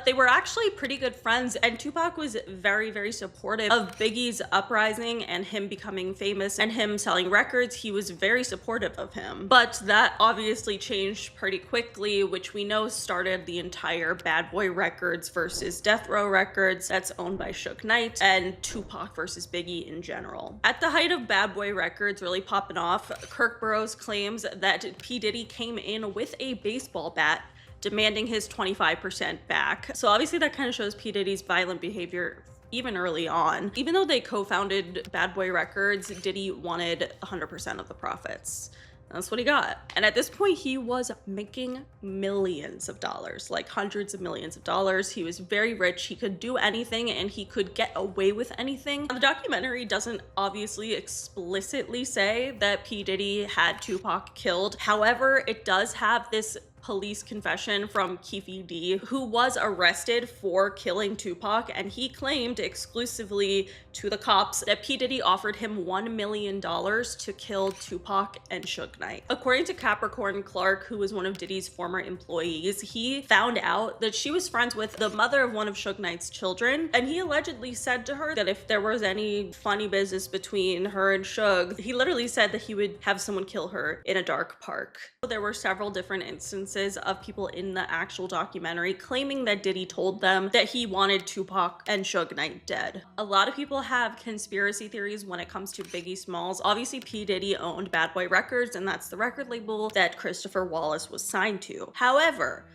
they were actually pretty good friends, and Tupac was very, very supportive of Biggie's uprising and him becoming famous and him selling records. He was very supportive of him. But that obviously changed pretty quickly, which we know started the entire Bad Boy Records versus Death Row Records that's owned by Suge Knight, and Tupac versus Biggie in general. At the height of Bad Boy Records really popping off, Kirk Burrowes claims that P. Diddy came in with a baseball bat demanding his 25% back. So obviously that kind of shows P. Diddy's violent behavior even early on. Even though they co-founded Bad Boy Records, Diddy wanted 100% of the profits. That's what he got. And at this point, he was making millions of dollars, like hundreds of millions of dollars. He was very rich. He could do anything and he could get away with anything. The documentary doesn't obviously explicitly say that P. Diddy had Tupac killed. However, it does have this police confession from Keefe D, who was arrested for killing Tupac, and he claimed exclusively to the cops that P. Diddy offered him $1 million to kill Tupac and Suge Knight. According to Capricorn Clark, who was one of Diddy's former employees, he found out that she was friends with the mother of one of Suge Knight's children, and he allegedly said to her that if there was any funny business between her and Suge, he literally said that he would have someone kill her in a dark park. There were several different instances of people in the actual documentary claiming that Diddy told them that he wanted Tupac and Suge Knight dead. A lot of people have conspiracy theories when it comes to Biggie Smalls. Obviously, P. Diddy owned Bad Boy Records, and that's the record label that Christopher Wallace was signed to. However,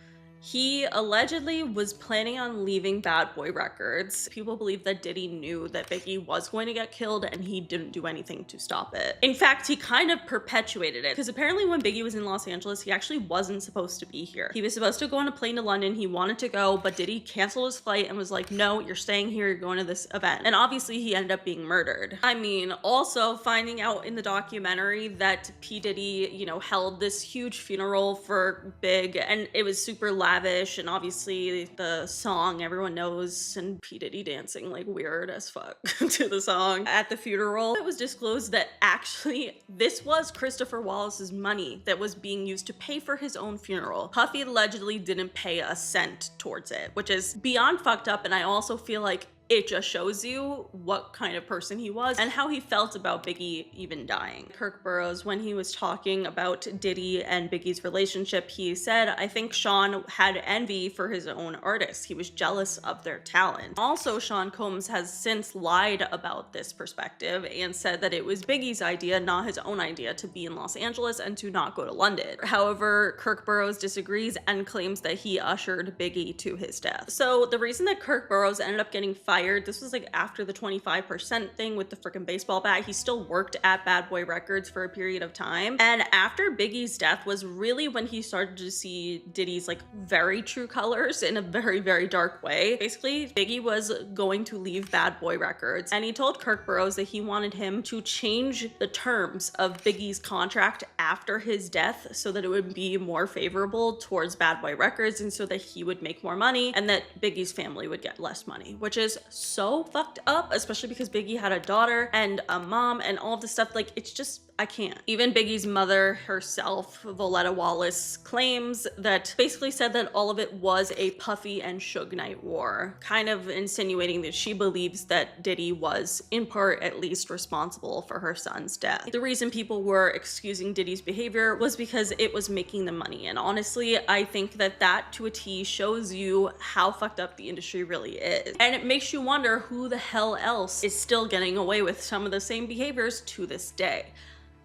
he allegedly was planning on leaving Bad Boy Records. People believe that Diddy knew that Biggie was going to get killed and he didn't do anything to stop it. In fact, he kind of perpetuated it, because apparently when Biggie was in Los Angeles, he actually wasn't supposed to be here. He was supposed to go on a plane to London. He wanted to go, but Diddy canceled his flight and was like, no, you're staying here, you're going to this event. And obviously he ended up being murdered. I mean, also finding out in the documentary that P. Diddy, you know, held this huge funeral for Big, and it was super lavish, and obviously the song everyone knows, and P. Diddy dancing like weird as fuck to the song at the funeral. It was disclosed that actually this was Christopher Wallace's money that was being used to pay for his own funeral. Puffy allegedly didn't pay a cent towards it, which is beyond fucked up, and I also feel like it just shows you what kind of person he was and how he felt about Biggie even dying. Kirk Burrowes, when he was talking about Diddy and Biggie's relationship, he said, I think Sean had envy for his own artists. He was jealous of their talent. Also, Sean Combs has since lied about this perspective and said that it was Biggie's idea, not his own idea, to be in Los Angeles and to not go to London. However, Kirk Burrowes disagrees and claims that he ushered Biggie to his death. So the reason that Kirk Burrowes ended up getting fired, this was like after the 25% thing with the freaking baseball bat. He still worked at Bad Boy Records for a period of time. And after Biggie's death was really when he started to see Diddy's like very true colors in a very, very dark way. Basically, Biggie was going to leave Bad Boy Records, and he told Kirk Burrowes that he wanted him to change the terms of Biggie's contract after his death so that it would be more favorable towards Bad Boy Records, and so that he would make more money and that Biggie's family would get less money, which is so fucked up, especially because Biggie had a daughter and a mom and all of this stuff. Like, it's just, I can't. Even Biggie's mother herself, Voletta Wallace, claims that, basically said that all of it was a Puffy and Suge Knight war, kind of insinuating that she believes that Diddy was, in part at least, responsible for her son's death. The reason people were excusing Diddy's behavior was because it was making them money, and honestly, I think that that to a T shows you how fucked up the industry really is. And it makes you wonder who the hell else is still getting away with some of the same behaviors to this day.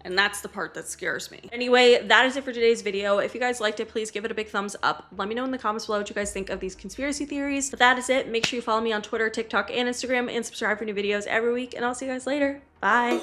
And that's the part that scares me. Anyway, that is it for today's video. If you guys liked it, please give it a big thumbs up. Let me know in the comments below what you guys think of these conspiracy theories. But that is it. Make sure you follow me on Twitter, TikTok, and Instagram, and subscribe for new videos every week. And I'll see you guys later. Bye.